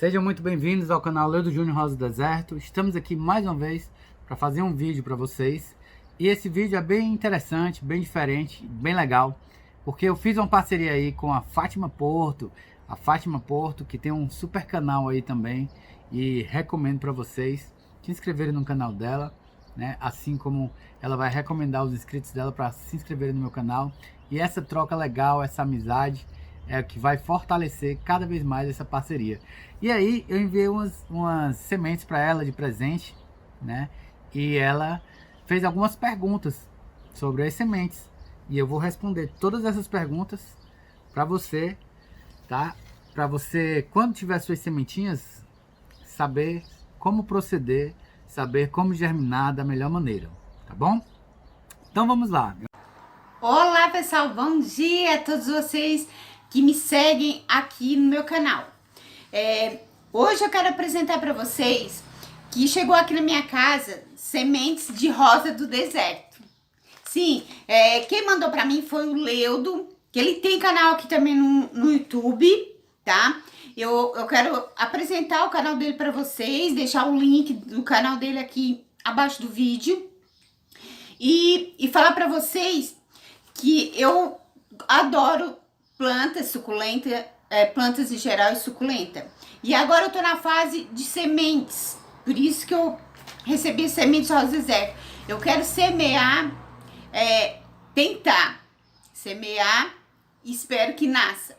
Sejam muito bem-vindos ao canal Leudo Júnior Rosa do Deserto. Estamos aqui mais uma vez para fazer um vídeo para vocês. E esse vídeo é bem interessante, bem diferente, bem legal, porque eu fiz uma parceria aí com a Fátima Porto. A Fátima Porto, que tem um super canal aí também, e recomendo para vocês se inscreverem no canal dela, né? Assim como ela vai recomendar os inscritos dela para se inscreverem no meu canal. E essa troca legal, essa amizade é o que vai fortalecer cada vez mais essa parceria. E aí eu enviei umas sementes para ela de presente, né? E ela fez algumas perguntas sobre as sementes. E eu vou responder todas essas perguntas para você, tá? Para você, quando tiver suas sementinhas, saber como proceder, saber como germinar da melhor maneira, tá bom? Então vamos lá. Olá pessoal, bom dia a todos vocês que me seguem aqui no meu canal. Hoje eu quero apresentar para vocês que chegou aqui na minha casa sementes de rosa do deserto. Sim, quem mandou para mim foi o Leudo, que ele tem canal aqui também no YouTube, tá? Eu quero apresentar o canal dele para vocês, deixar o link do canal dele aqui abaixo do vídeo e falar para vocês que eu adoro plantas suculentas, plantas em geral e suculenta. E agora eu tô na fase de sementes, por isso que eu recebi sementes rosa deserto. Eu quero semear, tentar semear e espero que nasça.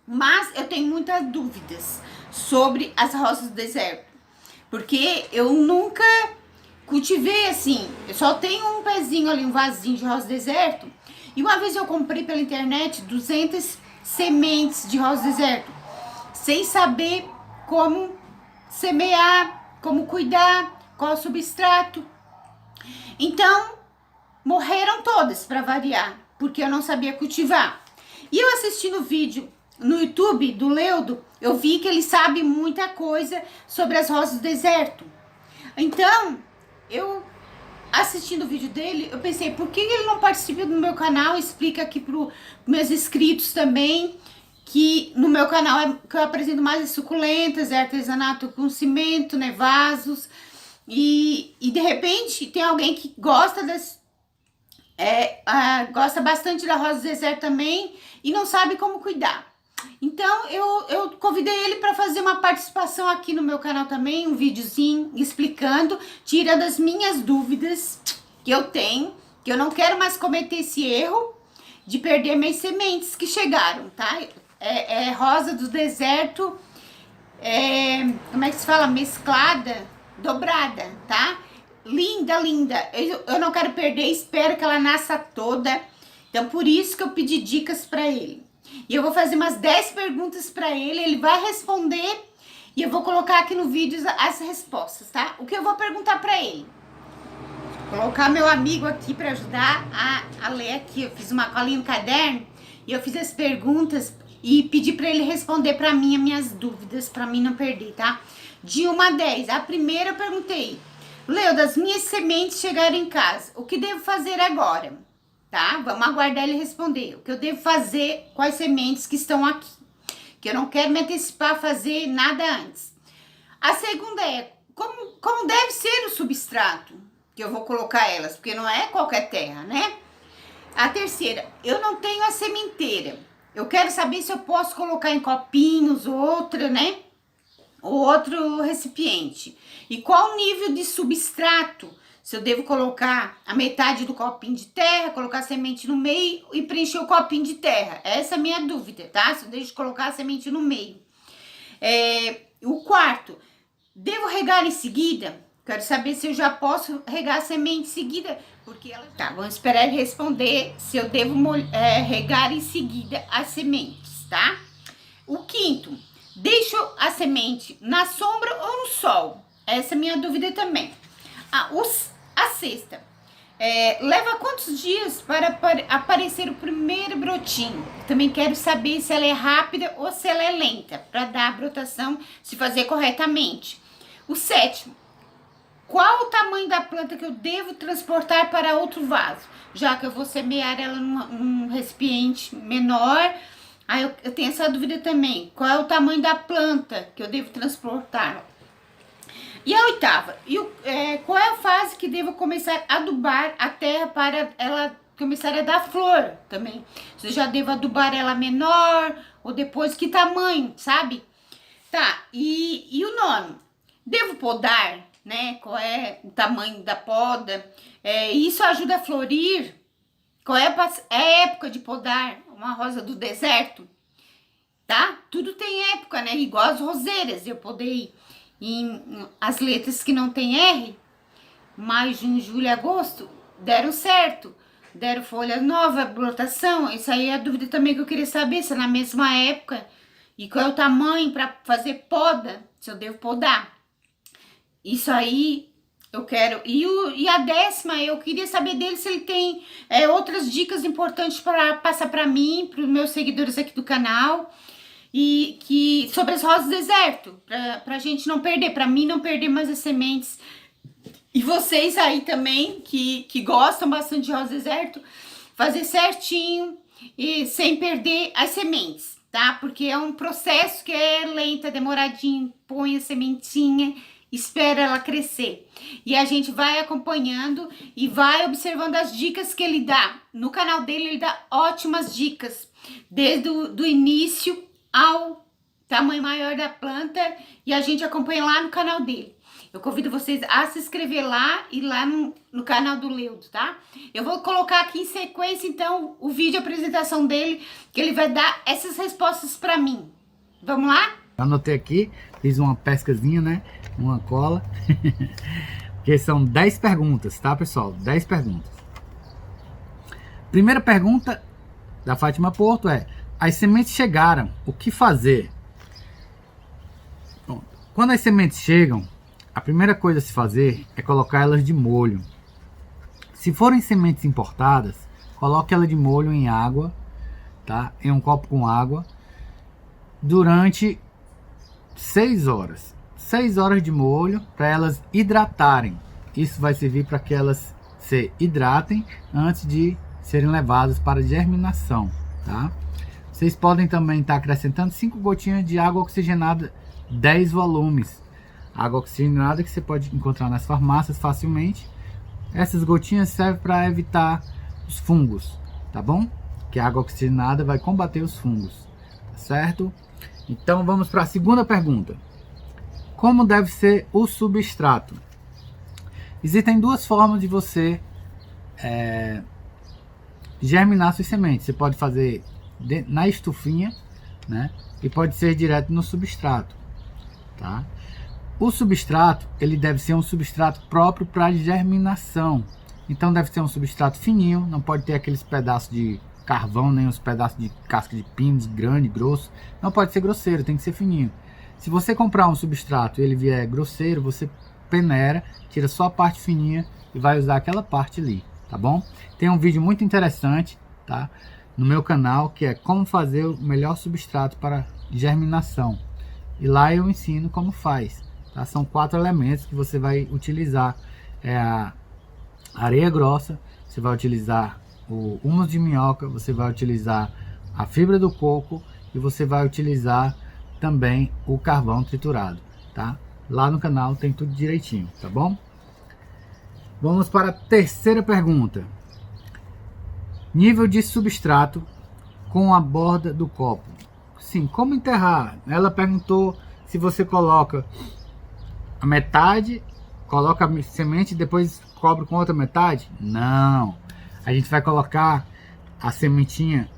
Mas eu tenho muitas dúvidas sobre as rosas do deserto, porque eu nunca cultivei assim. Eu só tenho um pezinho ali, um vasinho de rosa deserto. E uma vez eu comprei pela internet 200 sementes de rosa deserto, sem saber como semear, como cuidar, qual substrato. Então, morreram todas para variar, porque eu não sabia cultivar. E eu assistindo o vídeo no YouTube do Leudo, eu vi que ele sabe muita coisa sobre as rosas do deserto. Então, eu assistindo o vídeo dele, eu pensei, por que ele não participa do meu canal? Explica aqui para os meus inscritos também, que no meu canal que eu apresento mais suculentas, artesanato com cimento, né, vasos, e de repente tem alguém que gosta gosta bastante da rosa do deserto também e não sabe como cuidar. Então eu convidei ele para fazer uma participação aqui no meu canal também, um videozinho explicando, tirando as minhas dúvidas que eu tenho, que eu não quero mais cometer esse erro de perder minhas sementes que chegaram, tá? Rosa do deserto, como é que se fala? Mesclada, dobrada, tá? Linda, linda. Eu não quero perder, espero que ela nasça toda. Então por isso que eu pedi dicas para ele. E eu vou fazer umas 10 perguntas para ele, ele vai responder e eu vou colocar aqui no vídeo as respostas, tá? O que eu vou perguntar para ele? Vou colocar meu amigo aqui para ajudar a ler aqui. Eu fiz uma colinha no caderno e eu fiz as perguntas e pedi para ele responder para mim as minhas dúvidas, para mim não perder, tá? De 1 a 10. A primeira eu perguntei: Leudo, as minhas sementes chegaram em casa, o que devo fazer agora? Tá? Vamos aguardar ele responder. O que eu devo fazer com as sementes que estão aqui? Que eu não quero me antecipar a fazer nada antes. A segunda é, como deve ser o substrato que eu vou colocar elas? Porque não é qualquer terra, né? A terceira, eu não tenho a sementeira. Eu quero saber se eu posso colocar em copinhos, outra, né? Outro recipiente. E qual o nível de substrato? Se eu devo colocar a metade do copinho de terra, colocar a semente no meio e preencher o copinho de terra. Essa é a minha dúvida, tá? Se eu deixo colocar a semente no meio. O quarto, devo regar em seguida? Quero saber se eu já posso regar a semente em seguida, porque ela... Tá, vamos esperar ele responder se eu devo regar em seguida as sementes, tá? O quinto, deixo a semente na sombra ou no sol? Essa é a minha dúvida também. A sexta, leva quantos dias para aparecer o primeiro brotinho? Também quero saber se ela é rápida ou se ela é lenta, para dar a brotação, se fazer corretamente. O sétimo, qual o tamanho da planta que eu devo transportar para outro vaso? Já que eu vou semear ela num recipiente menor, Aí eu tenho essa dúvida também. Qual é o tamanho da planta que eu devo transportar? E a oitava, qual é a fase que devo começar a adubar a terra para ela começar a dar flor também? Se eu já devo adubar ela menor ou depois, que tamanho, sabe? Tá, e o nono, devo podar, né? Qual é o tamanho da poda? Isso ajuda a florir? Qual é a época de podar uma rosa do deserto? Tá? Tudo tem época, né? Igual as roseiras, eu podei as letras que não tem R, maio, junho, julho, agosto, deram certo, deram folha nova, brotação. Isso aí é a dúvida também que eu queria saber, se é na mesma época e qual é o tamanho para fazer poda, se eu devo podar. Isso aí eu quero. E a 10ª, eu queria saber dele se ele tem outras dicas importantes para passar para mim, para os meus seguidores aqui do canal. E que sobre as rosas do deserto, pra gente não perder, pra mim não perder mais as sementes. E vocês aí também, que gostam bastante de rosa do deserto, fazer certinho e sem perder as sementes, tá? Porque é um processo que é lento, é demoradinho, põe a sementinha, espera ela crescer. E a gente vai acompanhando e vai observando as dicas que ele dá. No canal dele ele dá ótimas dicas, desde o início ao tamanho maior da planta, e a gente acompanha lá no canal dele. Eu convido vocês a se inscrever lá e lá no canal do Leudo, tá? Eu vou colocar aqui em sequência, então, o vídeo, a apresentação dele, que ele vai dar essas respostas pra mim. Vamos lá? Anotei aqui, fiz uma pescazinha, né? Uma cola. Porque são 10 perguntas, tá, pessoal? 10 perguntas. Primeira pergunta da Fátima Porto é: as sementes chegaram, o que fazer? Bom, quando as sementes chegam, a primeira coisa a se fazer é colocar elas de molho. Se forem sementes importadas, coloque ela de molho em água, tá? Em um copo com água, durante 6 horas. 6 horas de molho para elas hidratarem. Isso vai servir para que elas se hidratem antes de serem levadas para germinação, tá? Vocês podem também estar acrescentando 5 gotinhas de água oxigenada, 10 volumes. Água oxigenada que você pode encontrar nas farmácias facilmente. Essas gotinhas servem para evitar os fungos, tá bom? Que a água oxigenada vai combater os fungos, tá certo? Então vamos para a segunda pergunta. Como deve ser o substrato? Existem duas formas de você germinar suas sementes. Você pode fazer na estufinha, né? E pode ser direto no substrato, tá? O substrato, ele deve ser um substrato próprio para germinação. Então deve ser um substrato fininho, não pode ter aqueles pedaços de carvão, nem os pedaços de casca de pinos grande, grosso. Não pode ser grosseiro, tem que ser fininho. Se você comprar um substrato e ele vier grosseiro, você peneira, tira só a parte fininha e vai usar aquela parte ali, tá bom? Tem um vídeo muito interessante, tá? No meu canal, que é como fazer o melhor substrato para germinação. E lá eu ensino como faz, tá? São 4 elementos que você vai utilizar. É a areia grossa, você vai utilizar o humus de minhoca, você vai utilizar a fibra do coco e você vai utilizar também o carvão triturado, tá? Lá no canal tem tudo direitinho, tá bom? Vamos para a terceira pergunta. Nível de substrato com a borda do copo. Sim, como enterrar? Ela perguntou se você coloca a metade, coloca a semente e depois cobre com outra metade. Não, a gente vai colocar a sementinha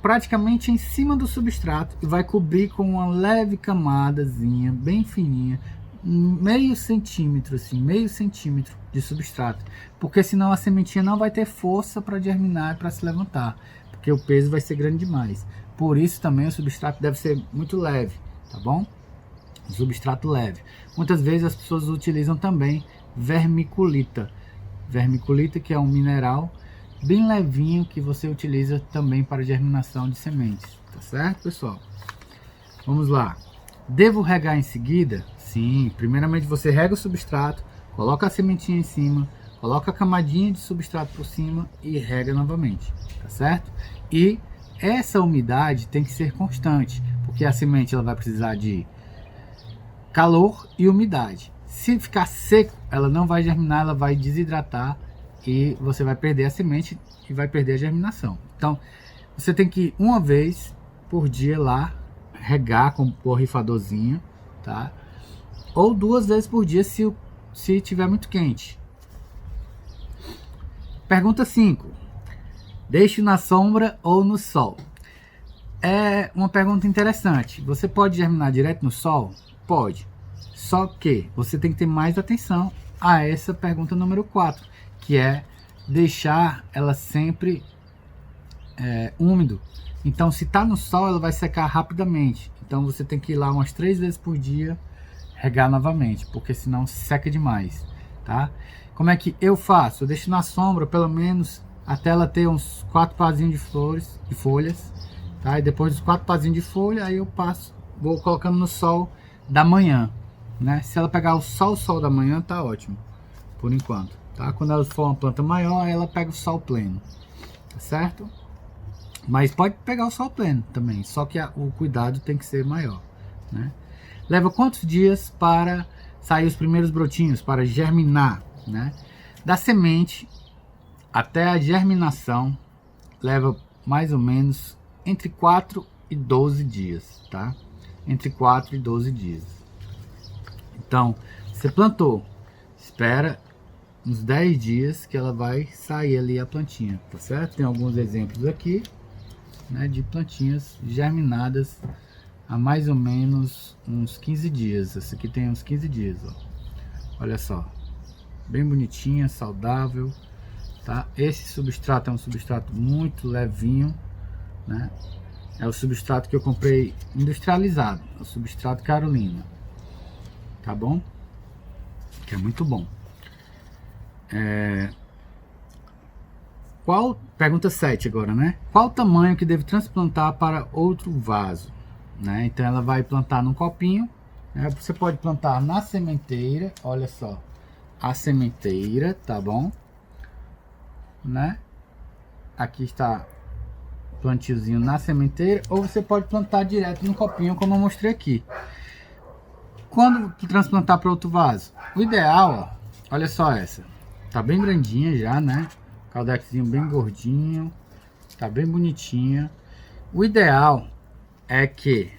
praticamente em cima do substrato e vai cobrir com uma leve camadazinha bem fininha, meio centímetro assim, meio centímetro de substrato, porque senão a sementinha não vai ter força para germinar e para se levantar, porque o peso vai ser grande demais. Por isso também o substrato deve ser muito leve, tá bom? O substrato leve. Muitas vezes as pessoas utilizam também vermiculita. Vermiculita, que é um mineral bem levinho que você utiliza também para germinação de sementes, tá certo, pessoal? Vamos lá. Devo regar em seguida? Sim, primeiramente você rega o substrato, coloca a sementinha em cima, coloca a camadinha de substrato por cima e rega novamente, tá certo? E essa umidade tem que ser constante, porque a semente ela vai precisar de calor e umidade. Se ficar seco, ela não vai germinar, ela vai desidratar e você vai perder a semente e vai perder a germinação. Então, você tem que ir uma vez por dia lá, regar com o borrifadorzinho, tá? Ou 2 vezes por dia se tiver muito quente. Pergunta 5. Deixe na sombra ou no sol? É uma pergunta interessante. Você pode germinar direto no sol? Pode. Só que você tem que ter mais atenção a essa pergunta número 4, que é deixar ela sempre úmido. Então, se está no sol, ela vai secar rapidamente. Então, você tem que ir lá umas 3 vezes por dia, regar novamente, porque senão seca demais, tá? Como é que eu faço? Eu deixo na sombra, pelo menos, até ela ter uns 4 pazinhos de folhas, tá? E depois dos 4 pazinhos de folha, aí eu vou colocando no sol da manhã, né? Se ela pegar o sol da manhã, tá ótimo, por enquanto, tá? Quando ela for uma planta maior, ela pega o sol pleno, tá certo? Mas pode pegar o sol pleno também, só que o cuidado tem que ser maior, né? Leva quantos dias para sair os primeiros brotinhos, para germinar, né? Da semente até a germinação leva mais ou menos entre 4 e 12 dias, tá? Entre 4 e 12 dias. Então, você plantou, espera uns 10 dias que ela vai sair ali a plantinha, tá certo? Tem alguns exemplos aqui, né, de plantinhas germinadas há mais ou menos uns 15 dias. Essa aqui tem uns 15 dias, ó. Olha só, bem bonitinha, saudável, tá? Esse substrato é um substrato muito levinho, né? É o substrato que eu comprei industrializado, o substrato Carolina, tá bom? Que é muito bom. Pergunta 7 agora, né? Qual o tamanho que deve transplantar para outro vaso? Né? Então ela vai plantar num copinho, né? Você pode plantar na sementeira, olha só, a sementeira, tá bom? Né? Aqui está o plantiozinho na sementeira, ou você pode plantar direto no copinho, como eu mostrei aqui. Quando transplantar para outro vaso? O ideal, ó, olha só essa, tá bem grandinha já, né? Caldexinho bem gordinho, tá bem bonitinha. O ideal é que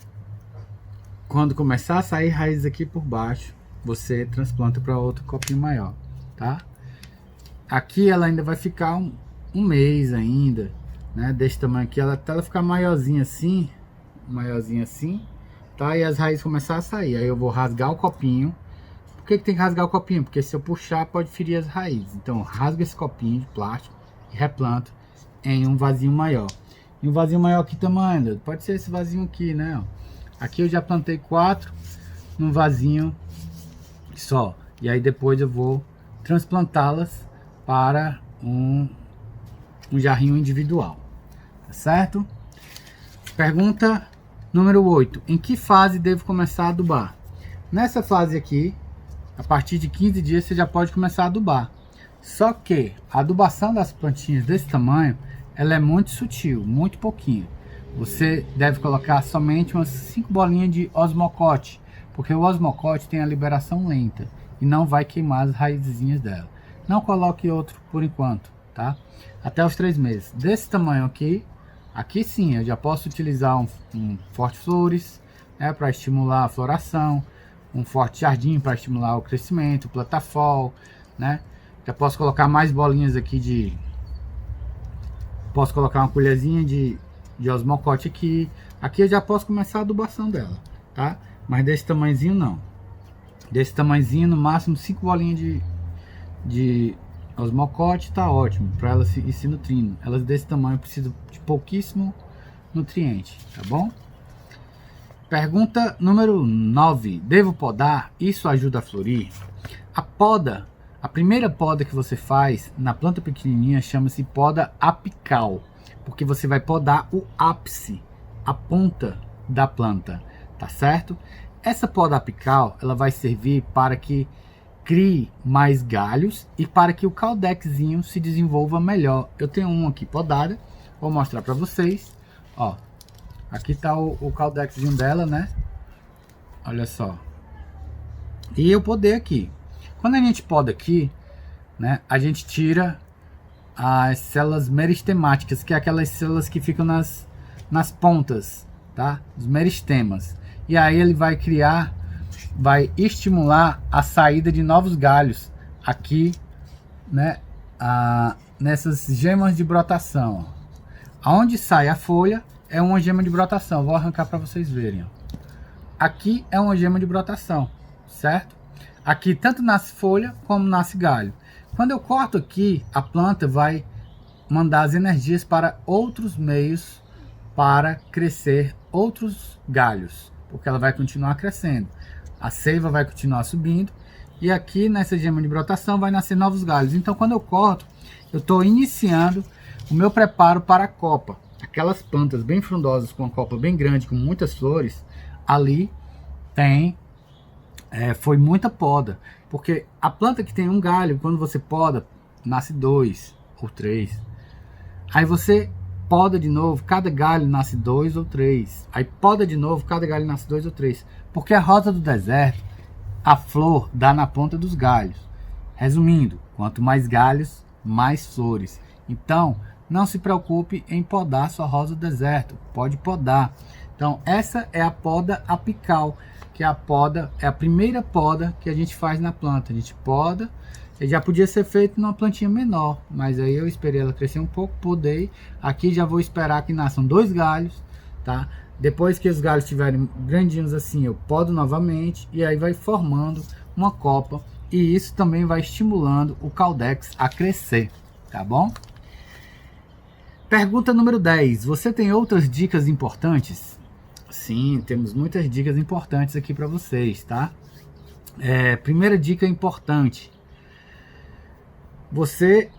quando começar a sair raízes aqui por baixo, você transplanta para outro copinho maior, tá? Aqui ela ainda vai ficar um mês ainda, né? Desse tamanho aqui, até ela ficar maiorzinha assim, tá? E as raízes começar a sair, aí eu vou rasgar o copinho. Por que tem que rasgar o copinho? Porque se eu puxar pode ferir as raízes. Então rasga esse copinho de plástico e replanto em um vasinho maior. E um vasinho maior que tamanho? Pode ser esse vasinho aqui, né? Aqui eu já plantei 4 num vasinho só. E aí depois eu vou transplantá-las para um jarrinho individual. Tá certo? Pergunta número 8. Em que fase devo começar a adubar? Nessa fase aqui, a partir de 15 dias você já pode começar a adubar. Só que a adubação das plantinhas desse tamanho, ela é muito sutil, muito pouquinho. Você deve colocar somente umas 5 bolinhas de osmocote, porque o osmocote tem a liberação lenta e não vai queimar as raizinhas dela. Não coloque outro por enquanto, tá? Até os 3 meses. Desse tamanho aqui sim eu já posso utilizar um forte flores, né, para estimular a floração, um forte jardim para estimular o crescimento, plantafol, né? Já posso colocar mais bolinhas aqui posso colocar uma colherzinha de osmocote aqui. Aqui eu já posso começar a adubação dela, tá? Mas desse tamanhozinho não. Desse tamanhozinho, no máximo 5 bolinhas de osmocote tá ótimo para elas ir se nutrindo. Elas desse tamanho precisam de pouquíssimo nutriente, tá bom? Pergunta número 9. Devo podar? Isso ajuda a florir? A poda, a primeira poda que você faz na planta pequenininha chama-se poda apical, porque você vai podar o ápice, a ponta da planta, tá certo? Essa poda apical, ela vai servir para que crie mais galhos e para que o caldexinho se desenvolva melhor. Eu tenho um aqui podada, vou mostrar para vocês. Ó, aqui tá o caldexzinho dela, né? Olha só. E eu podei aqui. Quando a gente poda aqui, né, a gente tira as células meristemáticas, que é aquelas células que ficam nas pontas, tá? Os meristemas. E aí ele vai criar, vai estimular a saída de novos galhos aqui, né? Nessas gemas de brotação. Aonde sai a folha é uma gema de brotação. Vou arrancar para vocês verem. Ó. Aqui é uma gema de brotação, certo? Aqui tanto nasce folha como nasce galho. Quando eu corto aqui, a planta vai mandar as energias para outros meios para crescer outros galhos, porque ela vai continuar crescendo. A seiva vai continuar subindo e aqui nessa gema de brotação vai nascer novos galhos. Então quando eu corto, eu estou iniciando o meu preparo para a copa. Aquelas plantas bem frondosas com uma copa bem grande, com muitas flores, ali tem foi muita poda, porque a planta que tem um galho, quando você poda, nasce 2 ou 3. Aí você poda de novo, cada galho nasce 2 ou 3. Aí poda de novo, cada galho nasce 2 ou 3. Porque a rosa do deserto, a flor dá na ponta dos galhos. Resumindo, quanto mais galhos, mais flores. Então, não se preocupe em podar sua rosa do deserto. Pode podar. Então, essa é a poda apical, que é a primeira poda que a gente faz na planta. A gente poda, já podia ser feito numa plantinha menor, mas aí eu esperei ela crescer um pouco, podei. Aqui já vou esperar que nasçam 2 galhos, tá? Depois que os galhos estiverem grandinhos assim, eu podo novamente e aí vai formando uma copa. E isso também vai estimulando o caldex a crescer, tá bom? Pergunta número 10. Você tem outras dicas importantes? Sim, temos muitas dicas importantes aqui para vocês, tá? Primeira dica importante. Você,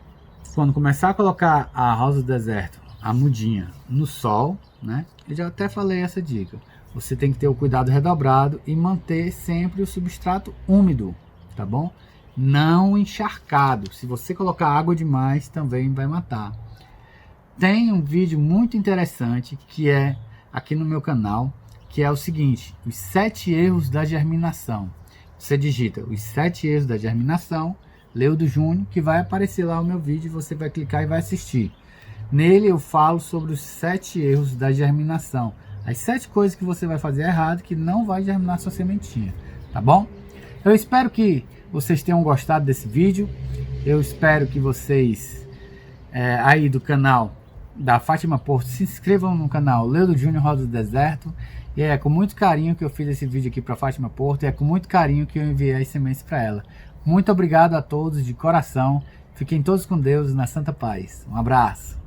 quando começar a colocar a rosa do deserto, a mudinha, no sol, né? Eu já até falei essa dica. Você tem que ter o cuidado redobrado e manter sempre o substrato úmido, tá bom? Não encharcado. Se você colocar água demais, também vai matar. Tem um vídeo muito interessante que é aqui no meu canal, que é o seguinte: os 7 erros da germinação. Você digita os 7 erros da germinação, Leudo Júnior, que vai aparecer lá o meu vídeo, você vai clicar e vai assistir. Nele eu falo sobre os 7 erros da germinação. As 7 coisas que você vai fazer errado que não vai germinar sua sementinha, tá bom? Eu espero que vocês tenham gostado desse vídeo. Eu espero que vocês aí do canal da Fátima Porto se inscrevam no canal Leudo Júnior Rosa do Deserto. E é com muito carinho que eu fiz esse vídeo aqui para Fátima Porto, e é com muito carinho que eu enviei as sementes para ela. Muito obrigado a todos de coração. Fiquem todos com Deus na santa paz. Um abraço.